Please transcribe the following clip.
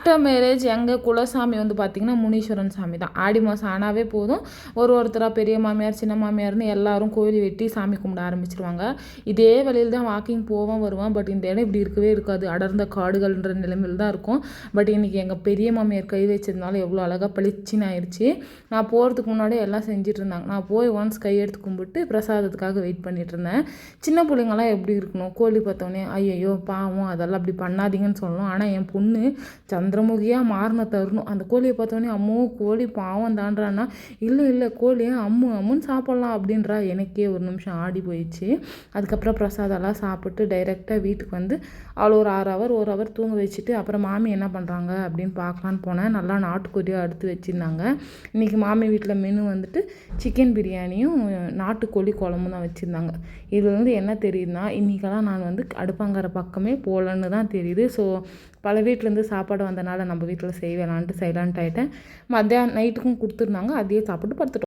After marriage எங்கள் குலசாமி வந்து பார்த்திங்கன்னா முனீஸ்வரன் சாமி தான். ஆடி மாதம் ஆனாவே போதும் ஒருத்தராக பெரிய மாமியார் சின்ன மாமியார்னு எல்லாரும் கோயில் வெட்டி சாமி கும்பிட ஆரம்பிச்சிருவாங்க. இதே வழியில் தான் வாக்கிங் போவோம் வருவோம். பட் இந்த இடம் இப்படி இருக்கவே இருக்காது, அடர்ந்த காடுகள்ன்ற நிலைமையில் தான் இருக்கும். பட் இன்றைக்கி எங்கள் பெரிய மாமியார் கை வச்சதுனால எவ்வளோ அழகாக பளிச்சின்னு ஆயிடுச்சு. நான் போகிறதுக்கு முன்னாடியே எல்லாம் செஞ்சுட்டு இருந்தாங்க. நான் போய் ஒன்ஸ் கை எடுத்து கும்பிட்டு பிரசாதத்துக்காக வெயிட் பண்ணிட்டு இருந்தேன். சின்ன பிள்ளைங்களாம் எப்படி இருக்கணும், கோழி பார்த்தோன்னே ஐயையோ பாவம் அதெல்லாம் அப்படி பண்ணாதீங்கன்னு சொல்லணும். ஆனால் என் பொண்ணு சந்திரமுகியாக மாறின தருணம். அந்த கோழியை பார்த்தோன்னே அம்மோ கோழி பாவம் தான்றான்னா, இல்லை கோழியை அம்முன்னு சாப்பிட்லாம் அப்படின்றா. எனக்கே ஒரு நிமிஷம் ஆடி போயிடுச்சு. அதுக்கப்புறம் பிரசாதெல்லாம் சாப்பிட்டு டைரெக்டாக வீட்டுக்கு வந்து அவ்வளோ ஒரு 1 ஹவர் தூங்க வச்சுட்டு அப்புறம் மாமி என்ன பண்ணுறாங்க அப்படின்னு பார்க்கலான்னு போனேன். நல்லா நாட்டுக்கோழியாக அடுத்து வச்சுருந்தாங்க. இன்றைக்கி மாமி வீட்டில் மெனு வந்துட்டு சிக்கன் பிரியாணியும் நாட்டுக்கோழி குழம்பும் தான் வச்சுருந்தாங்க. இதில் வந்து என்ன தெரியுதுன்னா, இன்றைக்கெல்லாம் நான் வந்து அடுப்பாங்கிற பக்கமே போகலன்னு தான் தெரியுது. ஸோ பல வீட்டிலேருந்து சாப்பாடு வந்தனால நம்ம வீட்டில் செய்யலான்ட்டு ஆகிட்டேன். மத்தியானம் நைட்டுக்கும் கொடுத்துருந்தாங்க, அதையே சாப்பிட்டு படுத்துட்டோம்.